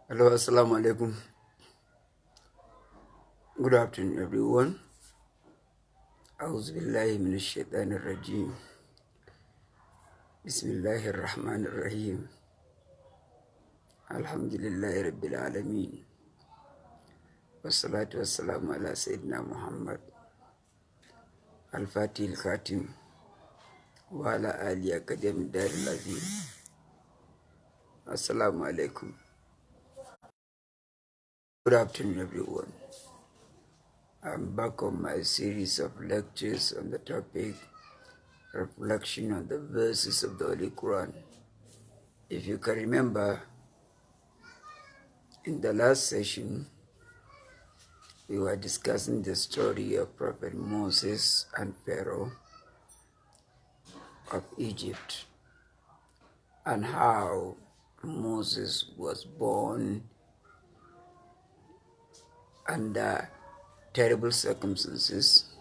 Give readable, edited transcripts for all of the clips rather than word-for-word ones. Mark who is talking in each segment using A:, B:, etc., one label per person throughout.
A: Hello, assalamu alaikum. Good afternoon, everyone. A'udhu billahi minash shaitanir rajim. Bismillahir rahmanir rahim. Alhamdulillahi rabbil alamin. Wassalatu wassalamu ala sayyidina Muhammad al-Fatih al-Khatim wa ala alihi akademi daril azim. Assalamu alaikum. Good afternoon, everyone. I'm back on my series of lectures on the topic reflection on the verses of the Holy Qur'an. If you can remember, in the last session, we were discussing the story of Prophet Moses and Pharaoh of Egypt and how Moses was born under terrible circumstances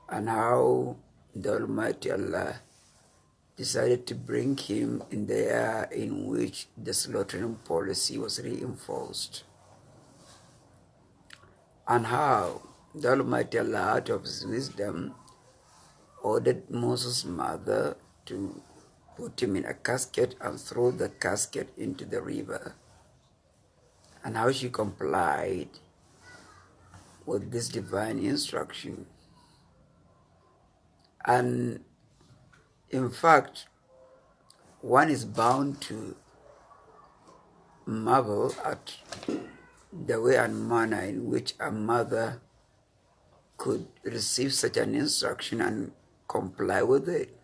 A: and how the Almighty Allah decided to bring him in the year in which the slaughtering policy was reinforced, and how the Almighty Allah, out of his wisdom, ordered Moses' mother to put him in a casket and throw the casket into the river, and how she complied with this divine instruction. And in fact, one is bound to marvel at the way and manner in which a mother could receive such an instruction and comply with it.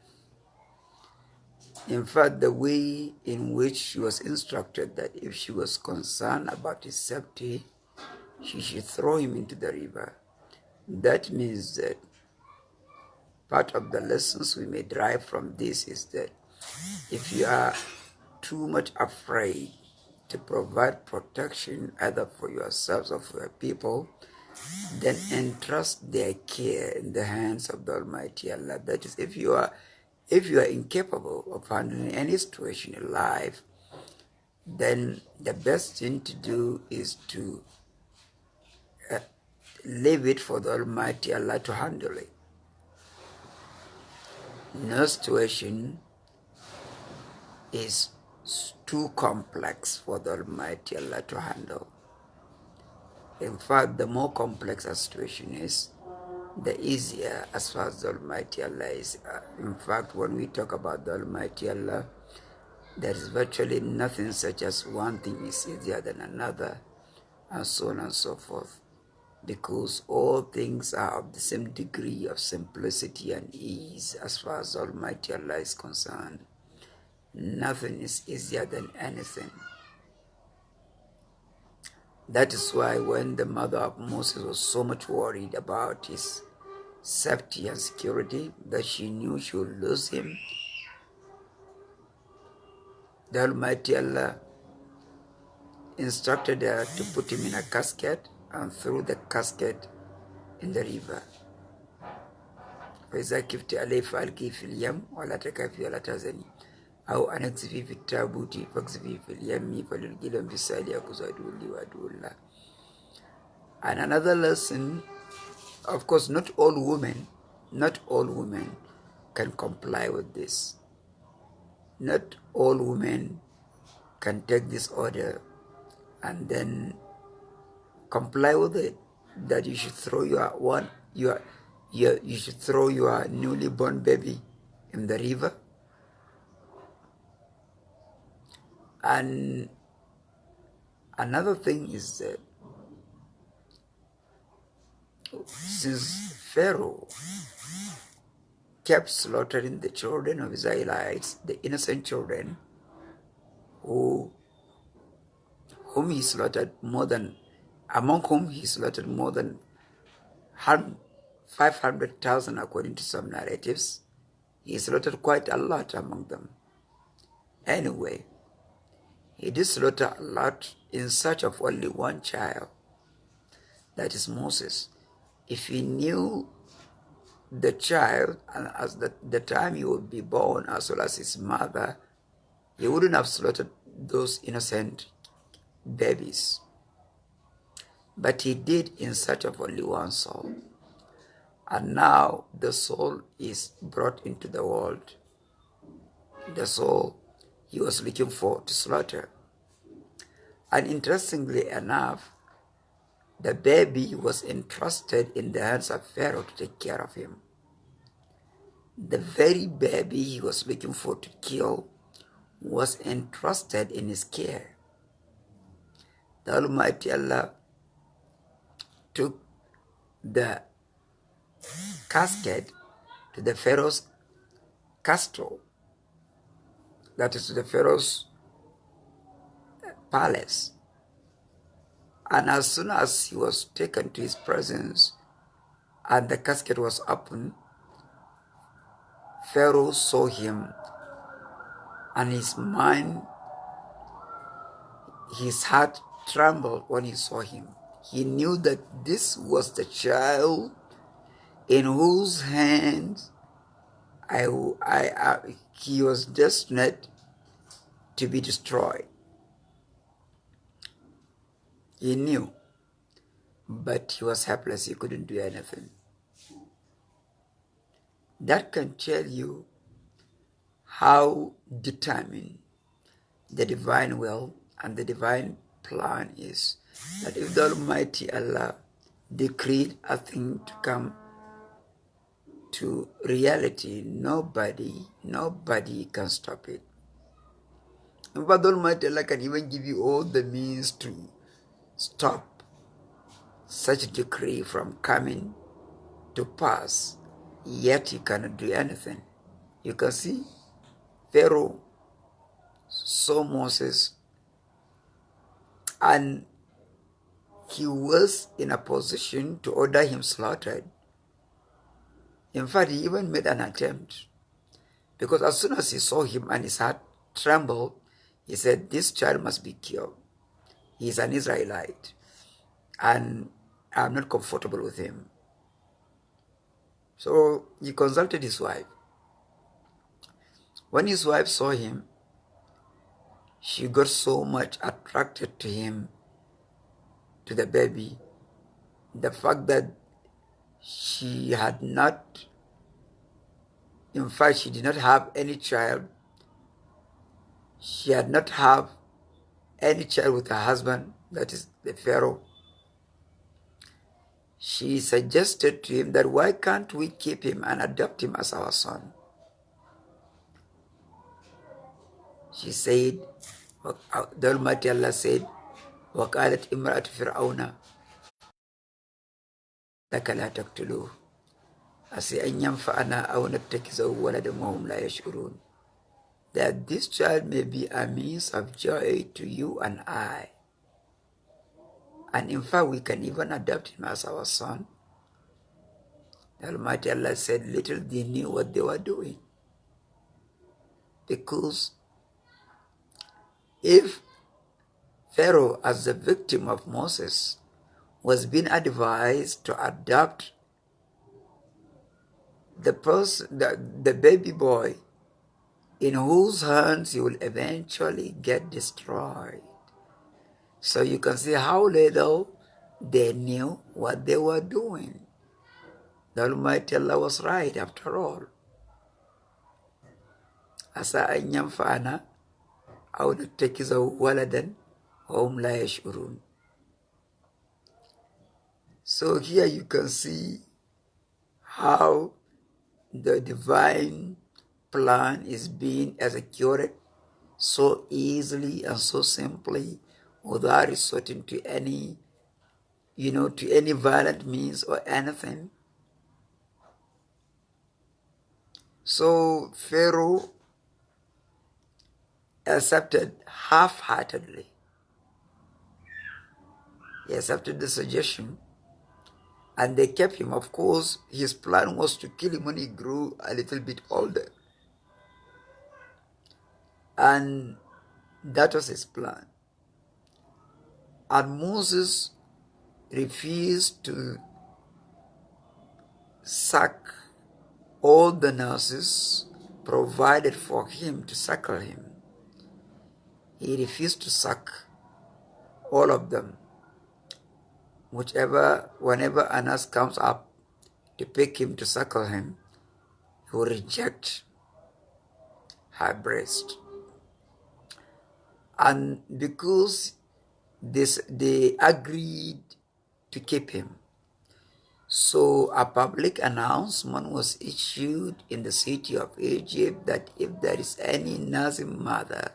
A: In fact, the way in which she was instructed that if she was concerned about his safety, she should throw him into the river. That means that part of the lessons we may derive from this is that if you are too much afraid to provide protection either for yourselves or for your people, then entrust their care in the hands of the Almighty Allah. That is, if you are incapable of handling any situation in life, then the best thing to do is to leave it for the Almighty Allah to handle it. No situation is too complex for the Almighty Allah to handle. In fact, the more complex a situation is, the easier as far as the Almighty Allah is. In fact, when we talk about the Almighty Allah, there is virtually nothing such as one thing is easier than another, and so on and so forth, because all things are of the same degree of simplicity and ease as far as Almighty Allah is concerned. Nothing is easier than anything. That is why when the mother of Moses was so much worried about his safety and security, that she knew she would lose him, the Almighty Allah instructed her to put him in a casket and throw the casket in the river. فإذا كفت عليه فألقيه في اليم ولا تخافي ولا تحزني أو أن اقذفيه في التابوت فاقذفيه في اليم فليلقي في الساحل يأخذ عدو لي وعدو له. And another lesson, of course, not all women can comply with this. Not all women can take this order and then comply with it, that you should throw you should throw your newly born baby in the river. And another thing is that since Pharaoh kept slaughtering the children of Israelites, the innocent children, among whom he slaughtered more than 500,000 according to some narratives, he slaughtered quite a lot among them. Anyway, he did slaughter a lot in search of only one child, that is Moses. If he knew the child and as the time he would be born, as well as his mother, he wouldn't have slaughtered those innocent babies. But he did in search of only one soul. And now the soul is brought into the world. The soul he was looking for to slaughter. And interestingly enough, the baby was entrusted in the hands of Pharaoh to take care of him. The very baby he was looking for to kill was entrusted in his care. The Almighty Allah took the casket to the Pharaoh's castle, that is to the Pharaoh's palace. And as soon as he was taken to his presence and the casket was opened, Pharaoh saw him, and his mind, his heart trembled when he saw him. He knew that this was the child in whose hands he was destined to be destroyed. He knew, but he was helpless. He couldn't do anything. That can tell you how determined the divine will and the divine plan is. That if the Almighty Allah decreed a thing to come to reality, nobody can stop it. But the Almighty Allah can even give you all the means to stop such a decree from coming to pass, yet you cannot do anything. You can see Pharaoh saw Moses, and he was in a position to order him slaughtered. In fact, he even made an attempt, because as soon as he saw him and his heart trembled, he said, this child must be killed. He is an Israelite, and I'm not comfortable with him. So he consulted his wife. When his wife saw him, she got so much attracted to him, to the baby. The fact that she had not, in fact, she did not have any child. She had not have any child with her husband, that is the Pharaoh. She suggested to him that why can't we keep him and adopt him as our son? She said, the Almighty Allah said, وَقَالَتْ إِمْرَأَةُ فِرْعَوْنَ لَكَ لَا تَقْتُلُوهُ أَسِيَ أَنْ يَنْفَعَنَا أَوْ نَتَّخِذَهُ وَلَدًا وَهُمْ لَا يَشْعُرُونَ. That this child may be a means of joy to you and I. And in fact, we can even adopt him as our son. The Almighty Allah said, little they knew what they were doing. Because if Pharaoh, as the victim of Moses, was being advised to adopt the baby boy in whose hands he will eventually get destroyed. So you can see how little they knew what they were doing. The Almighty Allah was right after all. Asa an yanfa'ana aw nattakizahu waladan wa hum la yash'urun. So here you can see how the divine plan is being executed so easily and so simply, without resorting to any, to any violent means or anything. So Pharaoh accepted half-heartedly. He accepted the suggestion, and they kept him. Of course, his plan was to kill him when he grew a little bit older. And that was his plan. And Moses refused to suck all the nurses provided for him to suckle him. He refused to suck all of them. Whenever Anas comes up to pick him to suckle him, he will reject her breast. And because they agreed to keep him, so a public announcement was issued in the city of Egypt that if there is any Nazim mother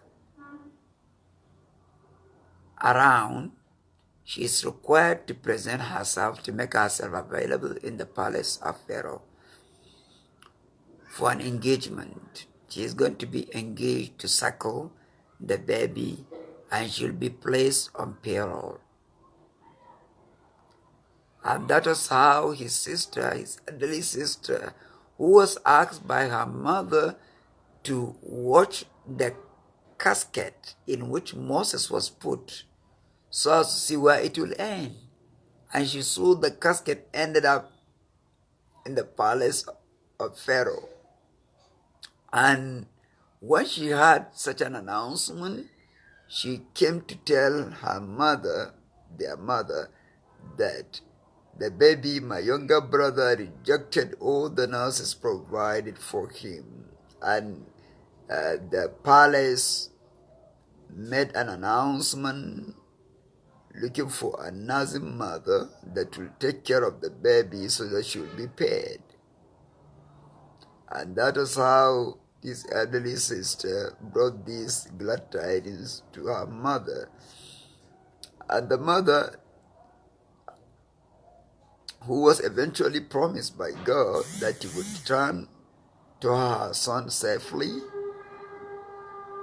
A: around, she is required to present herself, to make herself available in the palace of Pharaoh for an engagement. She is going to be engaged to suckle the baby, and she'll be placed on payroll. And that was how his sister, his elderly sister, who was asked by her mother to watch the casket in which Moses was put, so as to see where it will end. And she saw the casket ended up in the palace of Pharaoh. And when she heard such an announcement, she came to tell her mother, their mother, that the baby, my younger brother, rejected all the nurses provided for him. And the palace made an announcement looking for a Nazim mother that will take care of the baby so that she will be paid. And that is how his elderly sister brought these glad tidings to her mother. And the mother, who was eventually promised by God that he would return to her son safely,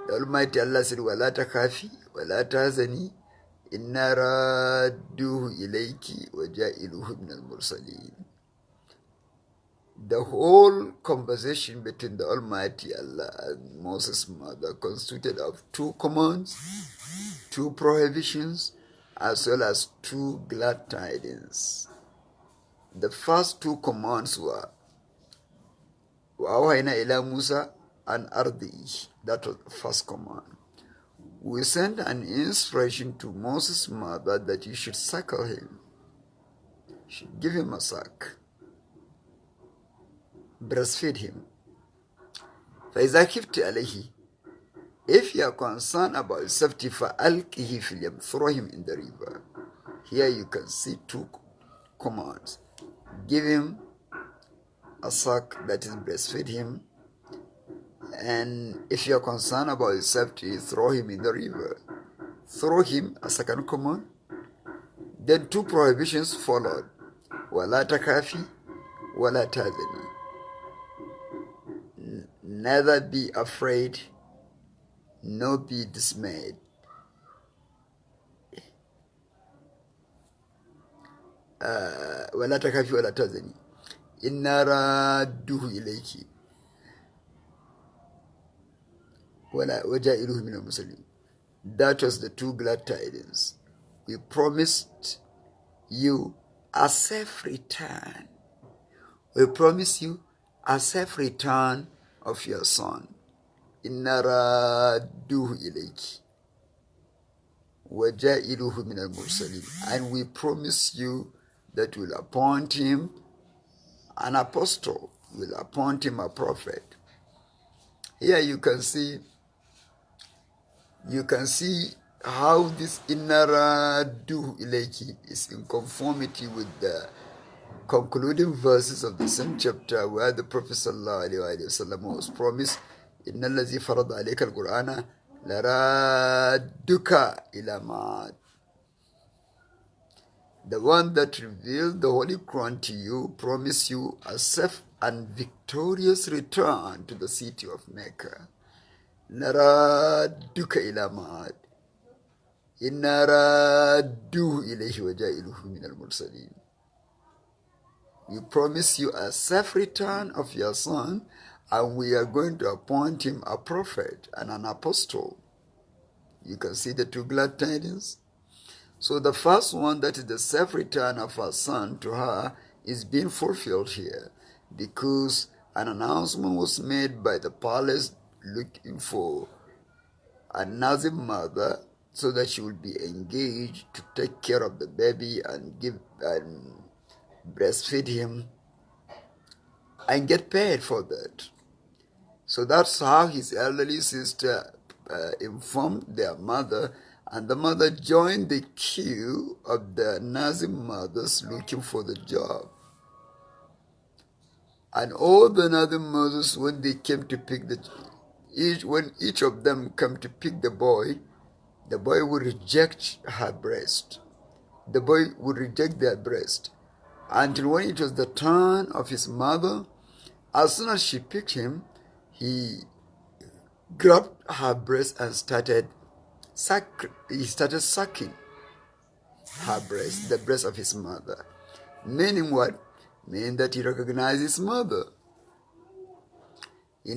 A: the Almighty Allah said, وَلَا تَخَافِي وَلَا تَحْزَنِي إِنَّا رَادُّوهُ إِلَيْكِ وَجَائِلُهُ مِنَ الْمُرْسَلِينَ. The whole conversation between the Almighty Allah and Moses' mother consisted of 2 commands, 2 prohibitions, as well as 2 glad tidings. The first 2 commands were وَأَوْحَيْنَا إِلَى مُوسَى أَنْ أَرْضِهِ. That was the first command. We sent an instruction to Moses' mother that you should suckle him. You should give him a suck. Breastfeed him. فَإِذَا خِفْتِ عَلَيْهِ. If you are concerned about his safety, فَأَلْقِهِ فِي الْيَمِّ. Throw him in the river. Here you can see 2 commands. Give him a suck, that is breastfeed him. And if you are concerned about his safety, throw him in the river. Throw him, a second command. Then 2 prohibitions followed. وَلَا تَخَافِي وَلَا تَحْزَنِي. Neither be afraid, nor be dismayed. وَلَا تَخَافِي وَلَا تَحْزَنِي إِنَّا رَادُّوهُ إِلَيْكِ وَجَائِلُهُ مِنَ الْمُرْسَلِينَ. That was the 2 glad tidings. We promised you a safe return. We promise you a safe return of your son. إِنَّا رَادُّوهُ إِلَيْكِ وَجَائِلُهُ مِنَ الْمُرْسَلِينَ. And we promise you that we'll appoint him an apostle, we'll appoint him a prophet. Here you can see how this inna radduhu ilayki is in conformity with the concluding verses of the same chapter, where the Prophet ﷺ was promised, inna allazi farada alayka al-Qur'ana laradduka ila ma'ad. The one that revealed the Holy Qur'an to you promised you a safe and victorious return to the city of Mecca. لَرَادُّكَ إِلَى مَعَادٍ إِنَّا رَادُّوهُ إِلَيْهِ وَجَائِلُهُ مِنَ الْمُرْسَلِينَ. We promise you a safe return of your son, and we are going to appoint him a prophet and an apostle. You can see the 2 glad tidings. So the first one, that is the safe return of her son to her, is being fulfilled here, because an announcement was made by the palace looking for a Nazim mother so that she will be engaged to take care of the baby and give and breastfeed him and get paid for that. So that's how his elderly sister informed their mother, and the mother joined the queue of the Nazi mothers looking for the job. And all the Nazi mothers, when they came to pick when each of them came to pick the boy would reject her breast. The boy would reject their breast. Until when it was the turn of his mother, as soon as she picked him, he grabbed her breast and started sucking her breast, the breast of his mother. Meaning what? Meaning that he recognized his mother. So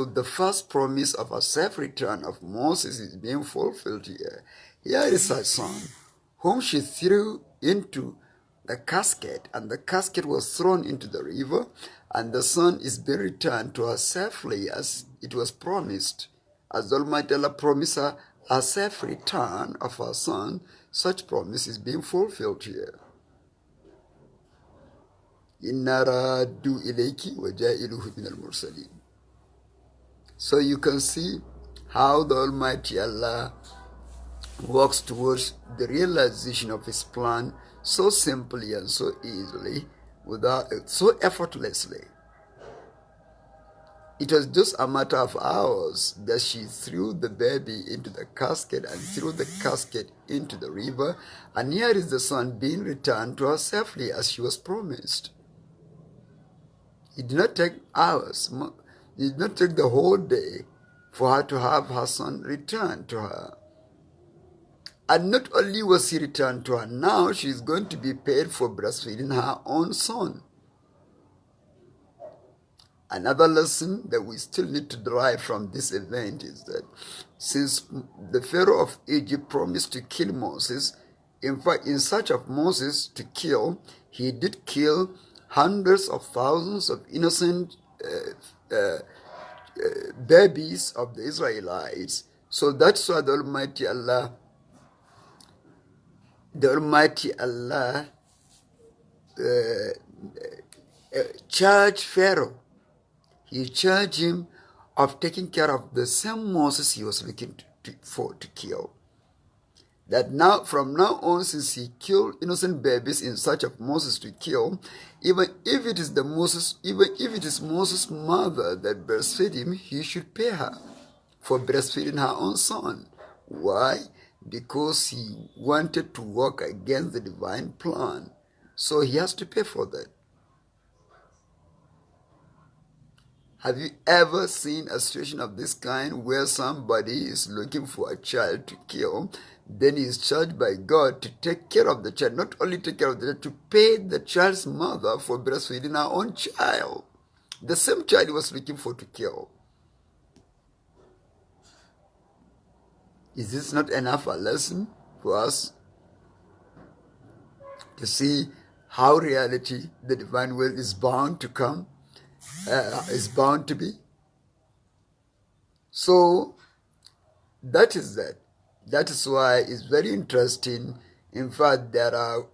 A: the first promise of a safe return of Moses is being fulfilled here. Here is her son, whom she threw into the casket, and the casket was thrown into the river, and the son is being returned to her safely as it was promised. As Almighty Allah promised her a safe return of her son, such promise is being fulfilled here. So you can see how the Almighty Allah works towards the realization of his plan so simply and so easily, so effortlessly. It was just a matter of hours that she threw the baby into the casket and threw the casket into the river, and here is the son being returned to her safely as she was promised. It did not take hours, it did not take the whole day for her to have her son returned to her. And not only was he returned to her, now she is going to be paid for breastfeeding her own son. Another lesson that we still need to derive from this event is that since the Pharaoh of Egypt promised to kill Moses, in fact, in search of Moses to kill, he did kill hundreds of thousands of innocent babies of the Israelites. So that's why the Almighty Allah charged Pharaoh. He charged him of taking care of the same Moses he was looking to kill. That now, from now on, since he killed innocent babies in search of Moses to kill, even if it is Moses' mother that breastfed him, he should pay her for breastfeeding her own son. Why? Because he wanted to work against the divine plan. So he has to pay for that. Have you ever seen a situation of this kind where somebody is looking for a child to kill, then he is charged by God to take care of the child, not only take care of the child, to pay the child's mother for breastfeeding her own child, the same child he was looking for to kill? Is this not enough a lesson for us to see how reality, the divine will, is bound to come? Is bound to be. So that is that. That is why it's very interesting. In fact, there are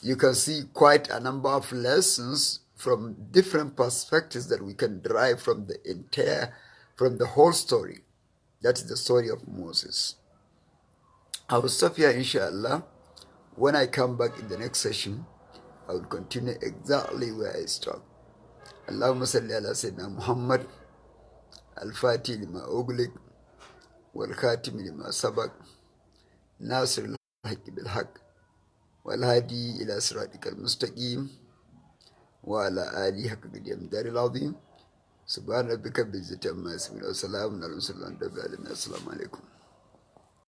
A: you can see quite a number of lessons from different perspectives that we can derive from the whole story. That is the story of Moses. I will stop here, inshallah. When I come back in the next session, I will continue exactly where I stopped. Allahumma salli ala Sayyidina Muhammad al-Fatih lima ughliq wal-Khatim lima sabaq nasir al-haqq bil-haqq wal-hadi ila siratikal mustaqim wa ala alihi haqqa qadri daril azim subhana rabbika bil izzati amma yasifun wa salamun ala al-mursalin. Assalamu alaikum.